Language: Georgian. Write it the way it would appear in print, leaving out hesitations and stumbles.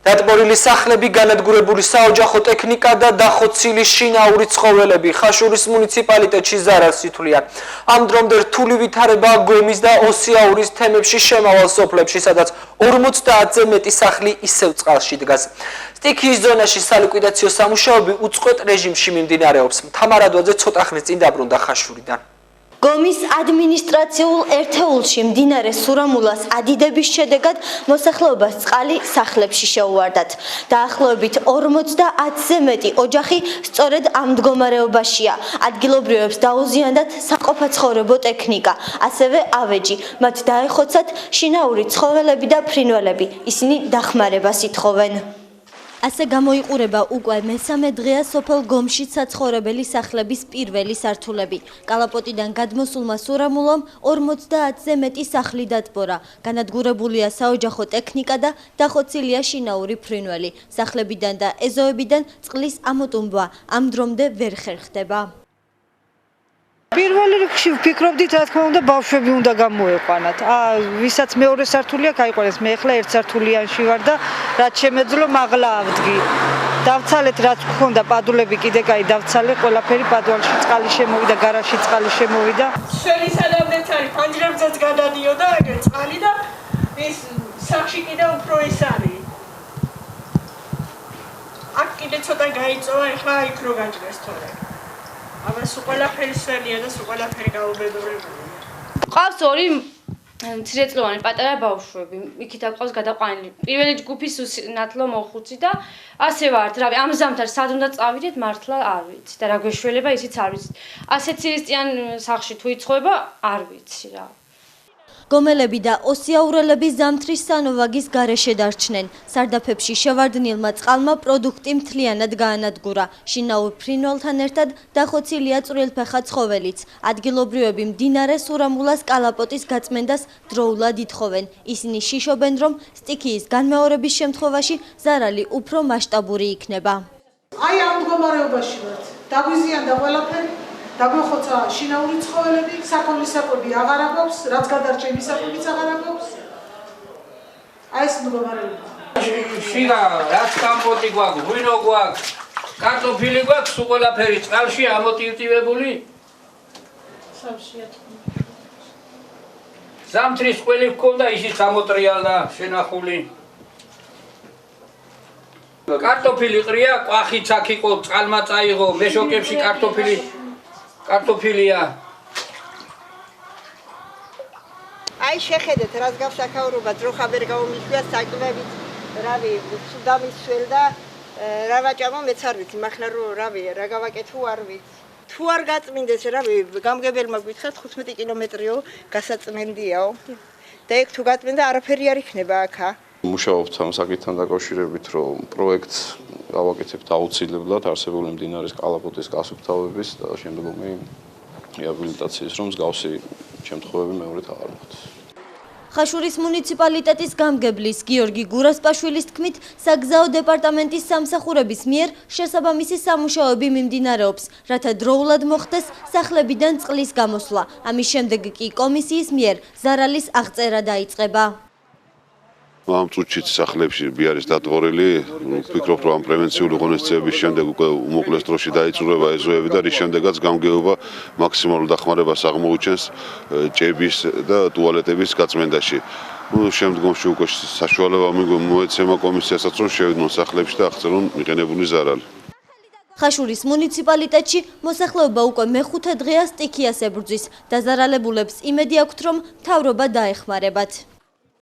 დატბორილი სახლები, განადგურებული საოჯახო ტექნიკა და დახოცილი შინაური ცხოველები ხაშურის მუნიციპალიტეტში ზარალს ითვლიან. ამ დრომდე რთული ვითარება გვემის და ოსიაურის თემებში შემავალ სოფლებში, სადაც 50-ზე მეტი სახლი ისევ წყალში დგას. სტიქიის ზონაში სალიკვიდაციო სამუშაოები უწყვეტ რეჟიმში მიმდინარეობს. თამარადვაძე ცოტა ხნის წინ დაბრუნდა ხაშურიდან. გომის ადმინისტრაციულ ერთეულში მდინარე სურამულას ადიდების შედეგად მოსახლეობას წყალი სახლებში შეუვარდათ. დაახლოებით 50-ზე მეტი ოჯახი სწორედ ამ მდგომარეობაშია. ადგილობრივებს დაუზიანდათ საყოფაცხოვრებო ტექნიკა, ასევე ავეჯი. მათ დაეხოცათ შინაური ცხოველები და ფრინველები. ისინი დახმარებას ითხოვენ. ასე გამოიყურება უკვე მესამე დღეა სოფელ გომში საცხოვრებელი სახლების პირველი სართულები. კალაპოტიდან გადმოსულმა სურამულამ 50-ზე მეტი სახლი დატბორა. განადგურებულია საოჯახო ტექნიკა და დახოცილია შინაური ფრინველი. სახლებიდან და ეზოებიდან წყლის ამოტუმბვა ამ დრომდე ვერ ხერხდება. პირველ რიგში ვფიქრობდით, რა თქმა უნდა, ბავშვები უნდა გამოეყვანათ. ვისაც მეორე სართული აქვს, აიყვანეს. მე ახლა ერთ სართულიანში ვარ და რაც შემეძლო მაღლა ავდგი. დავცალეთ, რაც გქონდა პადულები კიდე კაი დავცალე, ყველაფერი პადვალში წყალი შემოვიდა, გარაში წყალი შემოვიდა. შენი სადამდეც არის, ფანჯრებზეც გადადიოდა ეგრე წყალი და ის სახში კიდე უფრო ის არის. აქ კიდე ცოტა გაიწოვა, ეხლა იქ რო გაჭრეს თორე. ამას ყველაფერი სველია და ყველაფერი გაუბედურებულია. ყავს ორი მცირეწლოვანი პატარა ბავშვები, იქით აქვს გადაყვანილი. პირველი ჯგუფის ნათლო მოხუცი და ასე ვართ, რავი, ამ ზამთარ სად უნდა წავიდეთ, მართლა არ ვიცი და რა გვეშველება ისიც არ ვიცი. ასეთ ცივისწიან სახლში თუ იცხოვება, არ ვიცი რა. გომელები და ოსიაურელები ზამთრის სანოვაგის გარეშე დარჩნენ. სარდაფებში შევარდნილმა წყალმა პროდუქტი მთლიანად გაანადგურა. შინაურ ფრინველთან ერთად დახოცილია წვრილფეხა ცხოველიც. ადგილობრივები მდინარე სურამულას კალაპოტის გაწმენდას დროულად ითხოვენ. ისინი შიშობენ, რომ სტიქიის განმეორების შემთხვევაში ზარალი უფრო მასშტაბური იქნება. აი ამ მდგომარეობაში ვართ. დაგვიზიანდა ყველაფერი. დაგვეხოცა შინაური ცხოველები, საქონლის საკვები აღარ აქვს, რაც გადარჩა იმის საკვებიც აღარ აქვს. აი ეს მდგომარეობა. შიგა რაც კომპოტი გვაქვს, ღვინო გვაქვს, კარტოფილი გვაქვს, სულ ყველაფერი წყალში ამოტივტივებული. სამშია. ზამთრის ყველი გქონდა, ისიც ამოტრიალდა, შენახული. კარტოფილი ყრია, ყვახიც აქ იყო, წყალმა წაიღო, მეშოკებში კარტოფილია. აი შეხედეთ, რაც გავს აქაურობა, ძროხა ვერ გაუმიშვია საკვებით, რავი, სუდამის სველ და რა ვაჭამო მეც არ ვიცი, მახლა რომ რავი, რა გავაკეთო არ ვიცი. თუ არ გაწმინდეს, რავი, გამგებელმა გითხრათ 15 კილომეტრიო გასაწმენდიაო. და ეგ თუ გაწმინდა, არაფერი არ იქნება აქა. მუშაობთ ამ საკითხთან დაკავშირებით, რომ პროექტს გავაკეთებთ აუცილებლად არსებული მდინარის კალაპოტის გასუფთავების და შემდგომი რეაბილიტაციის, რომ მსგავსი შემთხვევები მეორედ აღარ მოხდეს. ხაშურის მუნიციპალიტეტის გამგებლის გიორგი გურასპაშვილის თქმით, საგზაო დეპარტამენტის სამსახურების მიერ შესაბამისი სამუშაოები მიმდინარეობს, რათა დროულად მოხდეს სახლებიდან წყლის გამოსვლა. ამის შემდეგ კი კომისიის მიერ ზარალის აღწერა დაიწყება. ამ წუთში სახლებში არის დატბორილი, ვფიქრობ, რომ ამ პრევენციული ღონისძიების შემდეგ უკვე უმოკლეს დროში დაიწურება ეზოები და რის შემდეგაც გამგეობა მაქსიმალურ დახმარებას აღმოუჩენს ჭების და ტუალეტების გაწმენდაში. შემდგომში უკვე საშუალება მოეცემა კომისიასაც, რომ შევიდნენ სახლებში და აღწერონ მიყენებული ზარალი. ხაშურის მუნიციპალიტეტში მოსახლეობა უკვე მეხუთე დღეა სტიქიას ებრძვის. დაზარალებულებს იმედი აქვთ, რომ მთავრობა დაეხმარებათ.